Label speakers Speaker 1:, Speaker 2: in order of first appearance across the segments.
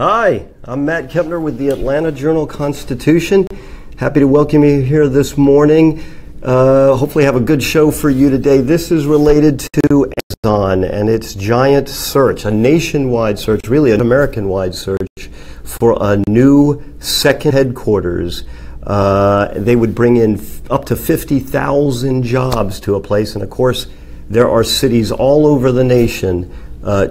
Speaker 1: Hi, I'm Matt Kempner with the Atlanta Journal-Constitution. Happy to welcome you here this morning. Hopefully have a good show for you today. This is related to Amazon and its giant search, a nationwide search, really an American-wide search for a new second headquarters. They would bring in up to 50,000 jobs to a place, and of course there are cities all over the nation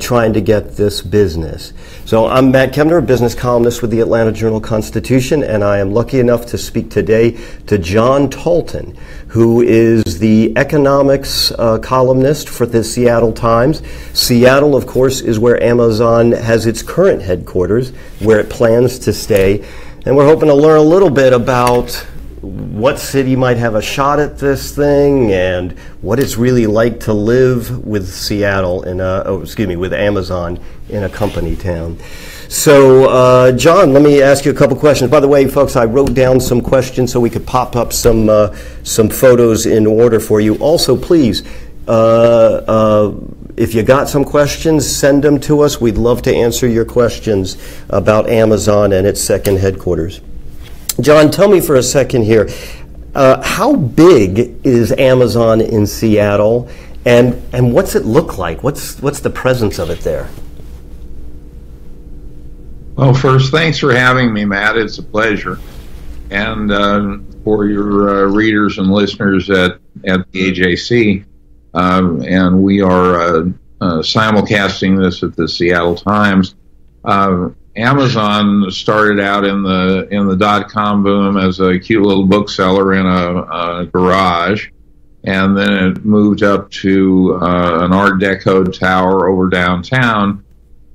Speaker 1: trying to get this business. So I'm Matt Kempner, a business columnist with the Atlanta Journal-Constitution, and I am lucky enough to speak today to John Talton, who is the economics columnist for the Seattle Times. Seattle, of course, is where Amazon has its current headquarters, where it plans to stay. And we're hoping to learn a little bit about what city might have a shot at this thing and what it's really like to live with Seattle with Amazon in a company town. So, John, let me ask you a couple questions. By the way, folks, I wrote down some questions so we could pop up some photos in order for you. Also, please, if you got some questions, send them to us. We'd love to answer your questions about Amazon and its second headquarters. John, tell me for a second here, how big is Amazon in Seattle, and what's it look like? What's the presence of it there?
Speaker 2: Well, first, thanks for having me, Matt. It's a pleasure. And for your readers and listeners at the AJC, and we are simulcasting this at the Seattle Times. Amazon started out in the dot-com boom as a cute little bookseller in a garage, and then it moved up to an Art Deco tower over downtown.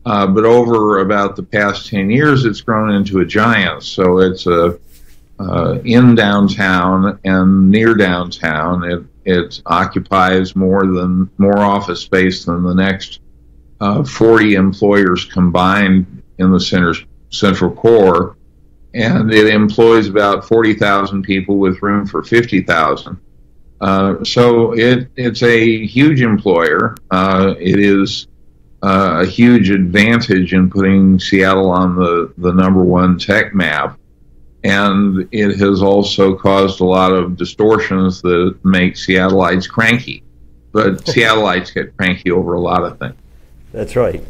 Speaker 2: But over about the past 10 years, it's grown into a giant. So it's in downtown and near downtown. It occupies more office space than the next 40 employers combined in the central core, and it employs about 40,000 people with room for 50,000. So it's a huge employer. It is a huge advantage in putting Seattle on the #1 tech map, and it has also caused a lot of distortions that make Seattleites cranky. But Seattleites get cranky over a lot of things.
Speaker 1: That's right.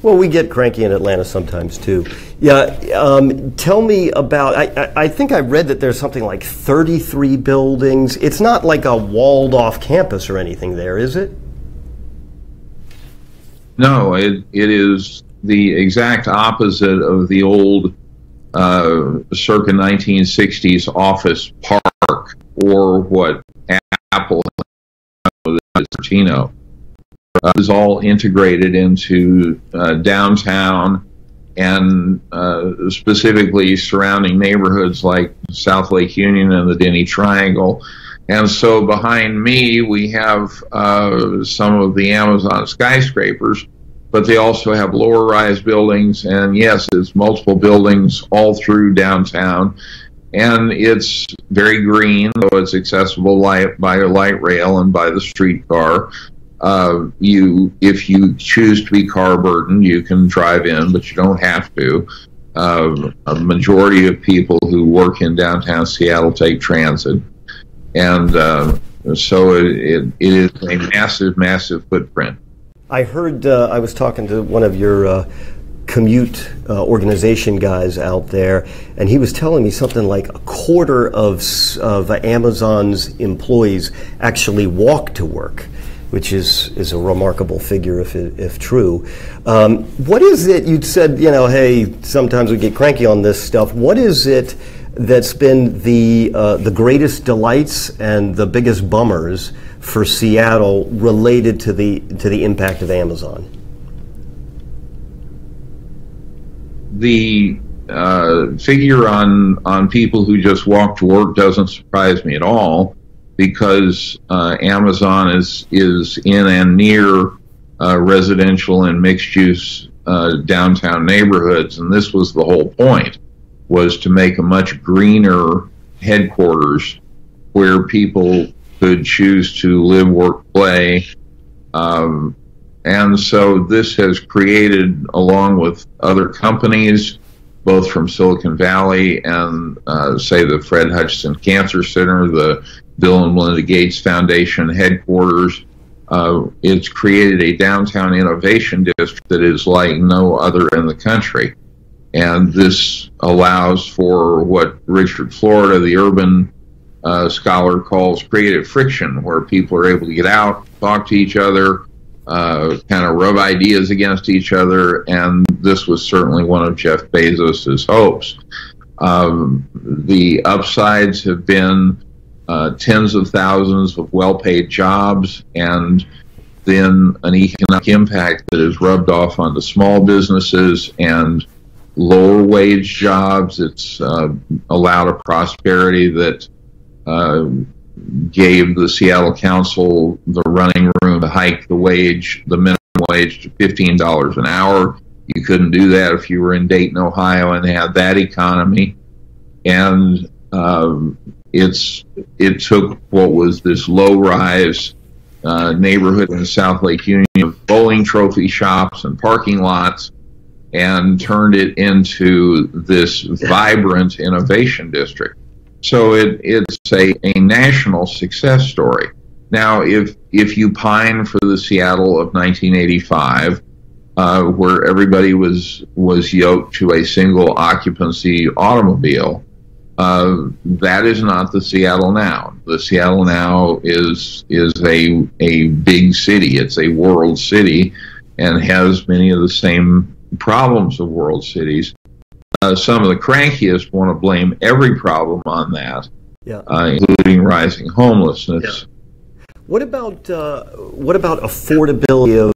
Speaker 1: Well, we get cranky in Atlanta sometimes, too. Yeah, tell me about, I think I read that there's something like 33 buildings. It's not like a walled-off campus or anything there, is it?
Speaker 2: No, it is the exact opposite of the old circa 1960s office park, or what Apple is Cupertino. Is all integrated into downtown and specifically surrounding neighborhoods like South Lake Union and the Denny Triangle. And so behind me we have some of the Amazon skyscrapers, but they also have lower-rise buildings, and yes, it's multiple buildings all through downtown. And it's very green, though it's accessible by a light rail and by the streetcar. If you choose to be car burdened, you can drive in, but you don't have to. A majority of people who work in downtown Seattle take transit, and so it is a massive footprint.
Speaker 1: I heard, I was talking to one of your commute organization guys out there, and he was telling me something like a quarter of Amazon's employees actually walk to work, which is a remarkable figure if true. What is it, you'd said, hey, sometimes we get cranky on this stuff. What is it that's been the greatest delights and the biggest bummers for Seattle related to the impact of Amazon?
Speaker 2: The figure on people who just walk to work doesn't surprise me at all, because Amazon is in and near residential and mixed-use downtown neighborhoods, and this was the whole point, was to make a much greener headquarters where people could choose to live, work, play and so this has created, along with other companies, both from Silicon Valley and, say, the Fred Hutchinson Cancer Center, the Bill and Melinda Gates Foundation headquarters, it's created a downtown innovation district that is like no other in the country. And this allows for what Richard Florida, the urban scholar, calls creative friction, where people are able to get out, talk to each other, kind of rub ideas against each other, and this was certainly one of Jeff Bezos's hopes. The upsides have been tens of thousands of well-paid jobs, and then an economic impact that is rubbed off onto small businesses and lower wage jobs. It's allowed a prosperity that gave the Seattle Council the running room to hike the minimum wage to $15 an hour. You couldn't do that if you were in Dayton, Ohio, and had that economy. And it took what was this low-rise neighborhood in South Lake Union of bowling trophy shops and parking lots and turned it into this vibrant innovation district. So it's a national success story. Now, if you pine for the Seattle of 1985, where everybody was yoked to a single occupancy automobile, that is not the Seattle now. The Seattle now is a big city. It's a world city and has many of the same problems of world cities. Some of the crankiest want to blame every problem on that, including rising homelessness.
Speaker 1: Yeah. What about affordability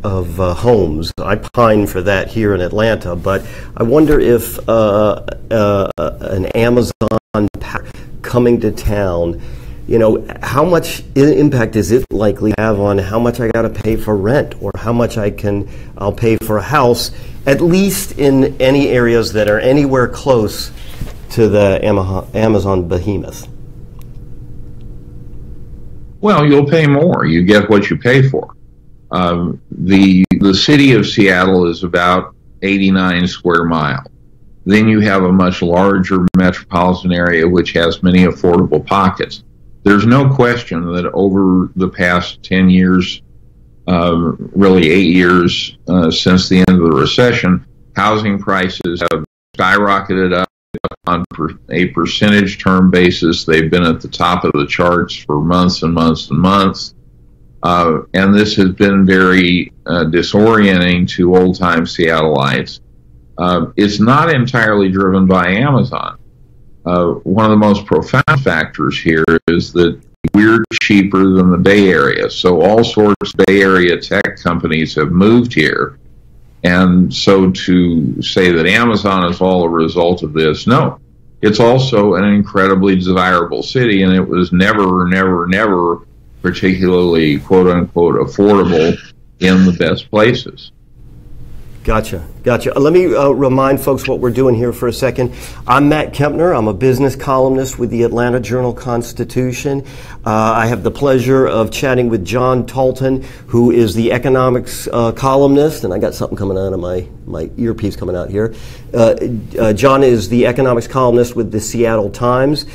Speaker 1: of homes? I pine for that here in Atlanta, but I wonder if an Amazon coming to town, how much impact is it likely to have on how much I got to pay for rent, or how much I'll pay for a house, at least in any areas that are anywhere close to the Amazon behemoth?
Speaker 2: Well, you'll pay more. You get what you pay for. The city of Seattle is about 89 square miles. Then you have a much larger metropolitan area which has many affordable pockets. There's no question that over the past 10 years, really 8 years since the end of the recession, housing prices have skyrocketed up. On a percentage term basis, they've been at the top of the charts for months and months and months. And this has been very disorienting to old-time Seattleites. It's not entirely driven by Amazon. One of the most profound factors here is that we're cheaper than the Bay Area. So all sorts of Bay Area tech companies have moved here. And so to say that Amazon is all a result of this, no. It's also an incredibly desirable city, and it was never particularly, quote-unquote, affordable in the best places.
Speaker 1: Gotcha. Let me remind folks what we're doing here for a second. I'm Matt Kempner. I'm a business columnist with the Atlanta Journal-Constitution. I have the pleasure of chatting with John Talton, who is the economics columnist, and I got something coming out of my earpiece coming out here. John is the economics columnist with the Seattle Times.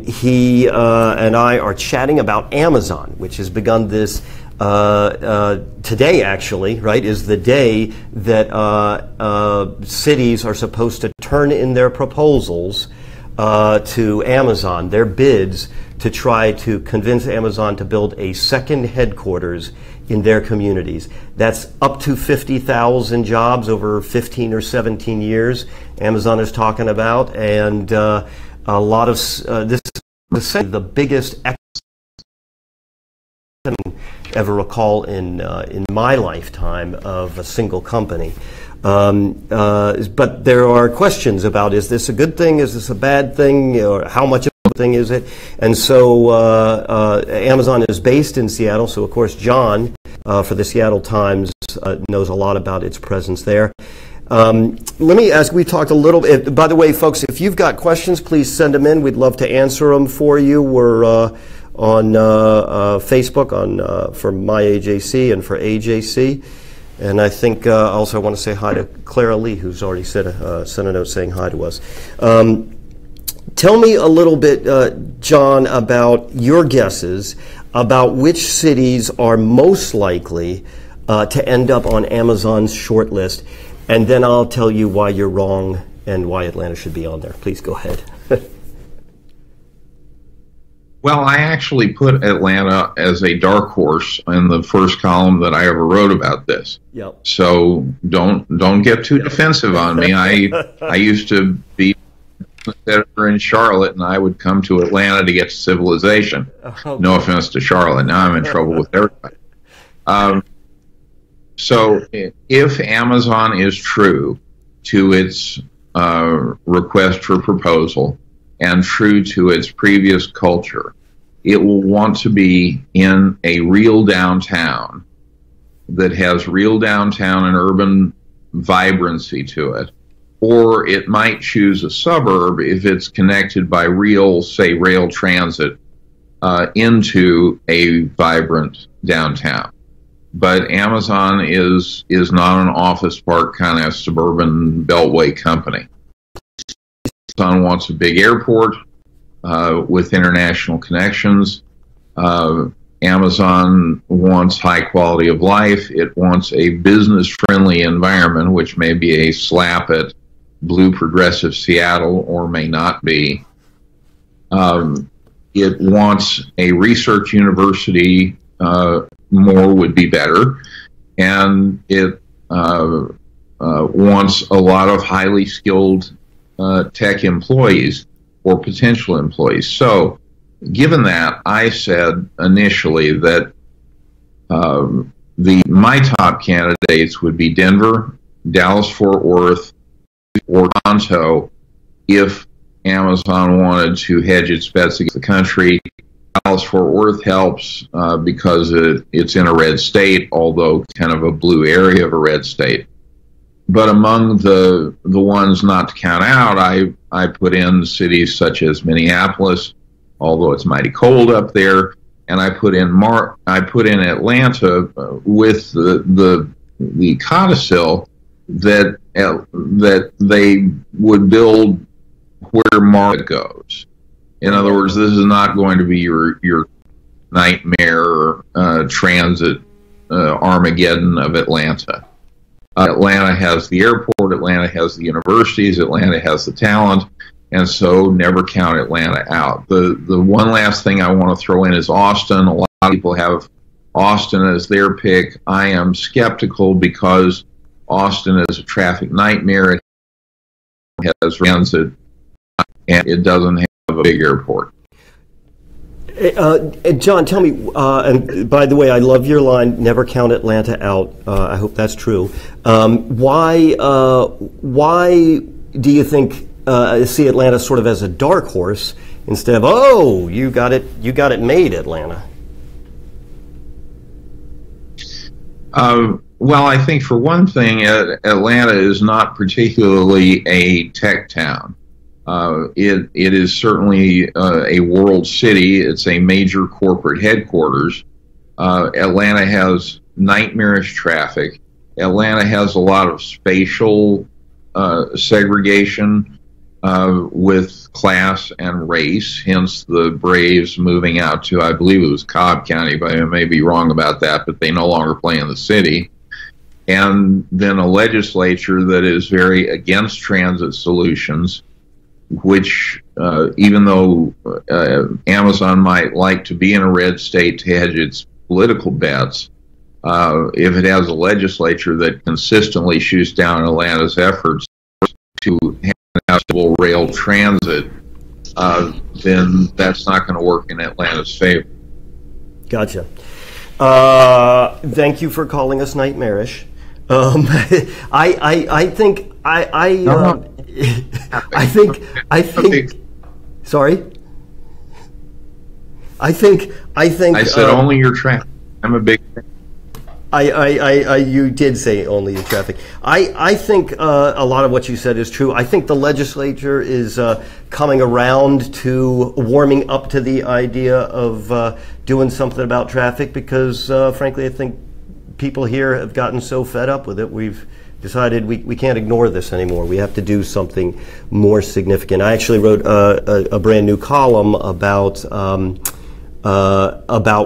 Speaker 1: He and I are chatting about Amazon, which has begun this today, actually, right, is the day that cities are supposed to turn in their proposals to Amazon, their bids, to try to convince Amazon to build a second headquarters in their communities. That's up to 50,000 jobs over 15 or 17 years, Amazon is talking about, and a lot of this is the biggest ever recall in my lifetime of a single company. But there are questions about, is this a good thing? Is this a bad thing? Or how much of a good thing is it? And so Amazon is based in Seattle. So, of course, John for the Seattle Times knows a lot about its presence there. Let me ask, we talked a little bit, by the way, folks, if you've got questions, please send them in. We'd love to answer them for you. We're on Facebook for my AJC and for AJC. And I think also I want to say hi to Clara Lee, who's already sent a note saying hi to us. Tell me a little bit, John, about your guesses about which cities are most likely to end up on Amazon's short list, and then I'll tell you why you're wrong and why Atlanta should be on there. Please go ahead.
Speaker 2: Well, I actually put Atlanta as a dark horse in the first column that I ever wrote about this.
Speaker 1: Yep.
Speaker 2: So don't get too defensive on me. I used to be an editor in Charlotte, and I would come to Atlanta to get to civilization. Okay. No offense to Charlotte. Now I'm in trouble with everybody. So if Amazon is true to its request for proposal and true to its previous culture, it will want to be in a real downtown that has real downtown and urban vibrancy to it. Or it might choose a suburb if it's connected by real, say, rail transit into a vibrant downtown. But Amazon is not an office park kind of suburban beltway company. Amazon wants a big airport with international connections. Amazon wants high quality of life. It wants a business-friendly environment, which may be a slap at blue progressive Seattle or may not be. It wants a research university. More would be better. And it wants a lot of highly skilled tech employees or potential employees. So, given that, I said initially that my top candidates would be Denver, Dallas-Fort Worth, or Toronto if Amazon wanted to hedge its bets against the country. Dallas-Fort Worth helps because it's in a red state, although kind of a blue area of a red state. But among the ones not to count out, I put in cities such as Minneapolis, although it's mighty cold up there, and I put in Atlanta with the codicil that they would build where market goes. In other words, this is not going to be your nightmare transit Armageddon of Atlanta. Atlanta has the airport, Atlanta has the universities, Atlanta has the talent, and so never count Atlanta out. The one last thing I want to throw in is Austin. A lot of people have Austin as their pick. I am skeptical because Austin is a traffic nightmare. It has transit, and it doesn't have a big airport.
Speaker 1: John, tell me, and by the way, I love your line, never count Atlanta out. I hope that's true. Why do you think see Atlanta sort of as a dark horse instead of, oh, you got it made, Atlanta?
Speaker 2: Well, I think for one thing, Atlanta is not particularly a tech town. It is certainly a world city. It's a major corporate headquarters. Atlanta has nightmarish traffic. Atlanta has a lot of spatial segregation with class and race, hence the Braves moving out to, I believe it was Cobb County, but I may be wrong about that, but they no longer play in the city. And then a legislature that is very against transit solutions, which even though Amazon might like to be in a red state to hedge its political bets, if it has a legislature that consistently shoots down Atlanta's efforts to have rail transit, then that's not going to work in Atlanta's favor. Gotcha.
Speaker 1: Thank you for calling us nightmarish. I think sorry. I think.
Speaker 2: I said only your traffic. I'm a big fan.
Speaker 1: You did say only in traffic. I think a lot of what you said is true. I think the legislature is coming around to warming up to the idea of doing something about traffic because, frankly, I think people here have gotten so fed up with it. We've decided we can't ignore this anymore. We have to do something more significant. I actually wrote a brand new column about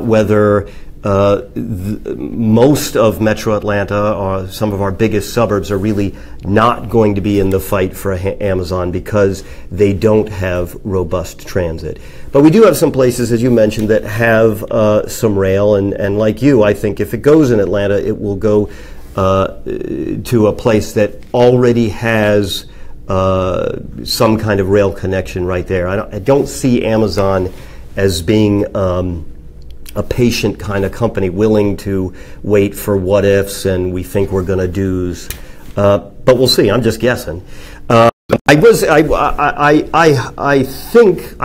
Speaker 1: whether most of Metro Atlanta, or some of our biggest suburbs, are really not going to be in the fight for Amazon because they don't have robust transit. But we do have some places, as you mentioned, that have some rail, and like you, I think if it goes in Atlanta, it will go to a place that already has some kind of rail connection right there. I don't see Amazon as being a patient kind of company willing to wait for what ifs and we think we're going to do's. But we'll see. I'm just guessing. I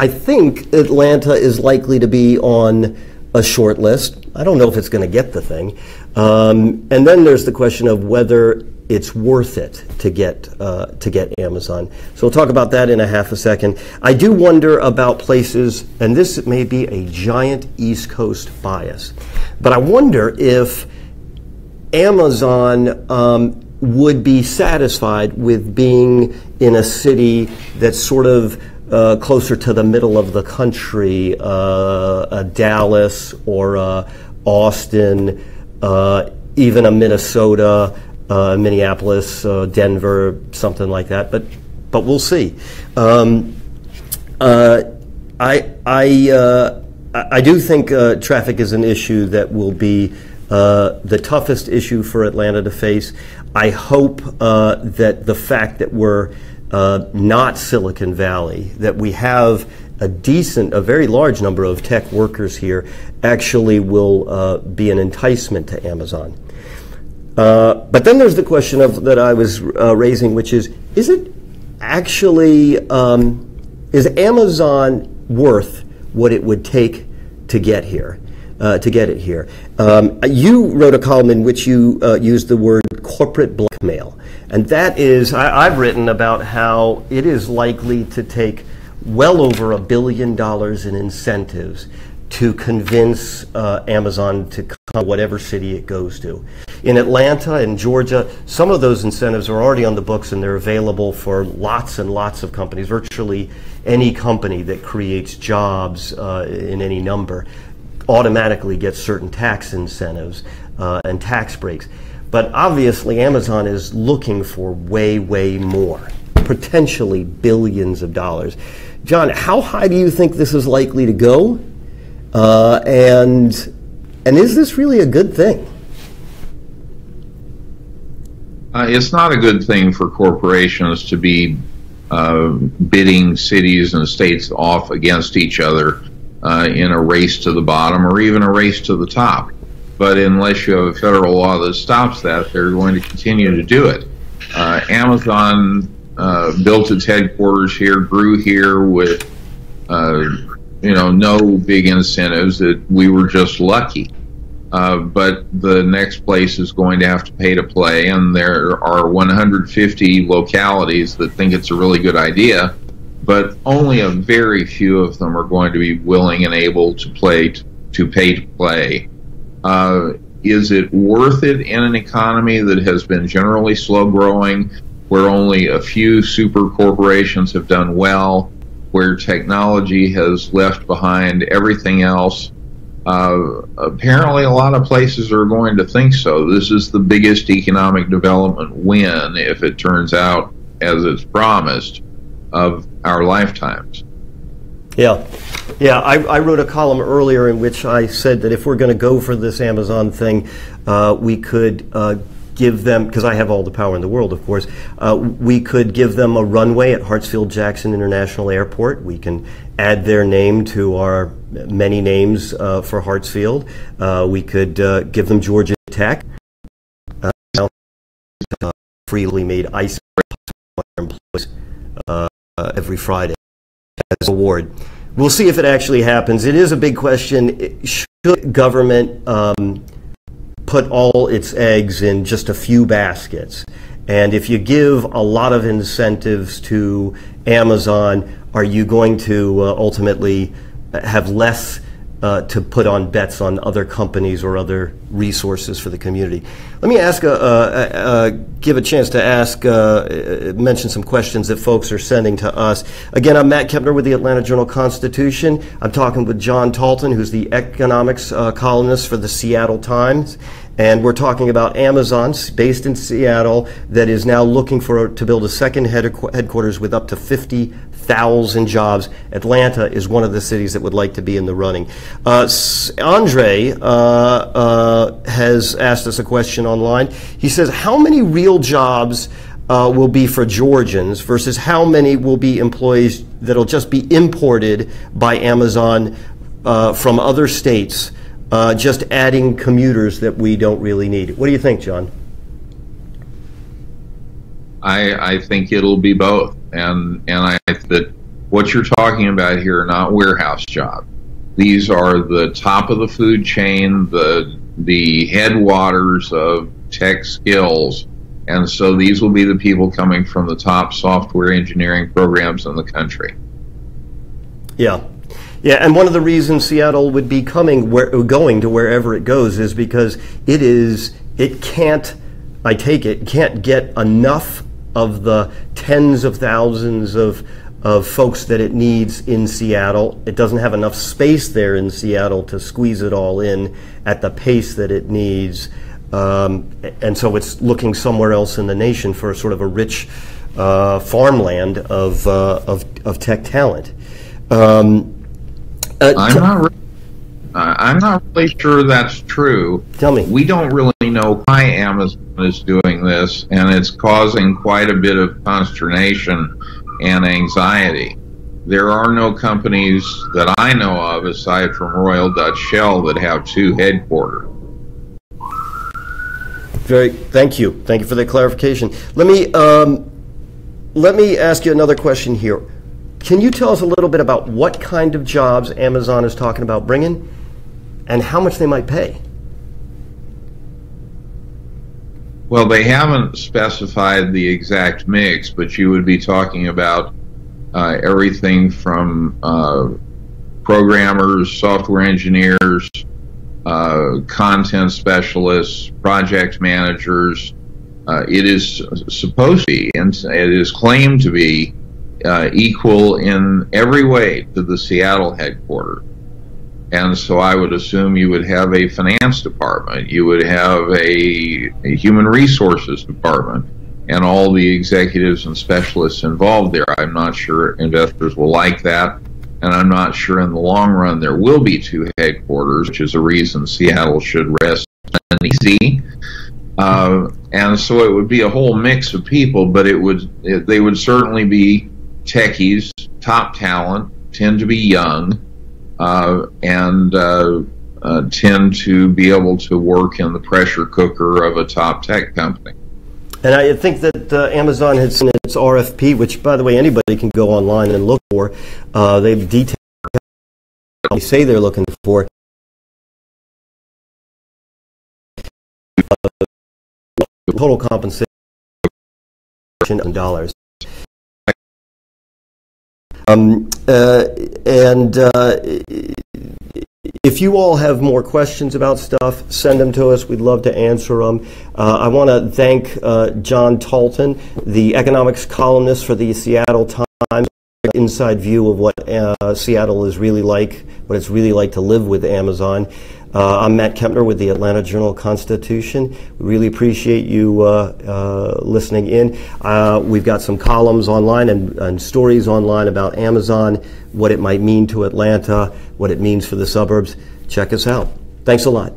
Speaker 1: think Atlanta is likely to be on a short list. I don't know if it's going to get the thing. And then there's the question of whether it's worth it to get Amazon. So we'll talk about that in a half a second. I do wonder about places, and this may be a giant East Coast bias, but I wonder if Amazon would be satisfied with being in a city that's sort of closer to the middle of the country, a Dallas or a Austin, even a Minnesota, Minneapolis, Denver, something like that. But we'll see. I do think traffic is an issue that will be the toughest issue for Atlanta to face. I hope that the fact that we're not Silicon Valley, that we have a very large number of tech workers here, actually will be an enticement to Amazon. But then there's the question that I was raising, which is it actually, is Amazon worth what it would take to get here? To get it here. You wrote a column in which you used the word corporate blackmail. And that is, I've written about how it is likely to take well over $1 billion in incentives to convince Amazon to come to whatever city it goes to. In Atlanta and Georgia, some of those incentives are already on the books and they're available for lots and lots of companies. Virtually any company that creates jobs in any number automatically gets certain tax incentives and tax breaks. But obviously Amazon is looking for way, way more, potentially billions of dollars. John, how high do you think this is likely to go? And is this really a good thing?
Speaker 2: It's not a good thing for corporations to be bidding cities and states off against each other in a race to the bottom or even a race to the top. But unless you have a federal law that stops that, they're going to continue to do it. Amazon built its headquarters here, grew here with no big incentives. That we were just lucky. But the next place is going to have to pay to play, and there are 150 localities that think it's a really good idea, but only a very few of them are going to be willing and able to pay to play. Is it worth it in an economy that has been generally slow growing, where only a few super corporations have done well, where technology has left behind everything else? Apparently a lot of places are going to think so. This is the biggest economic development win, if it turns out as it's promised, of our lifetimes.
Speaker 1: Yeah, I wrote a column earlier in which I said that if we're going to go for this Amazon thing, we could give them, because I have all the power in the world, of course, we could give them a runway at Hartsfield-Jackson International Airport. We can add their name to our many names for Hartsfield. We could give them Georgia Tech, freely made ice employees every Friday as an award. We'll see if it actually happens. It is a big question. Should government put all its eggs in just a few baskets. And if you give a lot of incentives to Amazon, are you going to ultimately have less to put on bets on other companies or other resources for the community? Let me ask, give a chance to ask, mention some questions that folks are sending to us. Again, I'm Matt Kempner with the Atlanta Journal-Constitution. I'm talking with John Talton, who's the economics columnist for the Seattle Times. And we're talking about Amazon, based in Seattle, that is now looking to build a second headquarters with up to 50,000 jobs. Atlanta is one of the cities that would like to be in the running. Andre has asked us a question online. He says, how many real jobs will be for Georgians versus how many will be employees that'll just be imported by Amazon from other states? Just adding commuters that we don't really need. What do you think, John?
Speaker 2: I think it'll be both, and I think that what you're talking about here are not warehouse jobs. These are the top of the food chain, the headwaters of tech skills, and so these will be the people coming from the top software engineering programs in the country. Yeah.
Speaker 1: Yeah, and one of the reasons Seattle would be going to wherever it goes is because it can't get enough of the tens of thousands of folks that it needs in Seattle. It doesn't have enough space there in Seattle to squeeze it all in at the pace that it needs. And so it's looking somewhere else in the nation for sort of a rich farmland of tech talent.
Speaker 2: I'm not really sure that's true.
Speaker 1: Tell me.
Speaker 2: We don't really know why Amazon is doing this, and it's causing quite a bit of consternation and anxiety. There are no companies that I know of, aside from Royal Dutch Shell, that have two headquarters.
Speaker 1: Thank you. Thank you for the clarification. Let me ask you another question here. Can you tell us a little bit about what kind of jobs Amazon is talking about bringing and how much they might pay?
Speaker 2: Well, they haven't specified the exact mix, but you would be talking about everything from programmers, software engineers, content specialists, project managers. It is supposed to be, and it is claimed to be, equal in every way to the Seattle headquarters. And so I would assume you would have a finance department, you would have a human resources department, and all the executives and specialists involved there. I'm not sure investors will like that, and I'm not sure in the long run there will be two headquarters, which is a reason Seattle should rest easy. And so it would be a whole mix of people, but they would certainly be techies, top talent, tend to be young, and tend to be able to work in the pressure cooker of a top tech company.
Speaker 1: And I think that Amazon has in its RFP, which, by the way, anybody can go online and look for. They've detailed what they say they're looking for. Total compensation $1,000. If you all have more questions about stuff, send them to us. We'd love to answer them. I want to thank John Talton, the economics columnist for the Seattle Times, inside view of what Seattle is really like, what it's really like to live with Amazon. I'm Matt Kempner with the Atlanta Journal-Constitution. We really appreciate you listening in. We've got some columns online and stories online about Amazon, what it might mean to Atlanta, what it means for the suburbs. Check us out. Thanks a lot.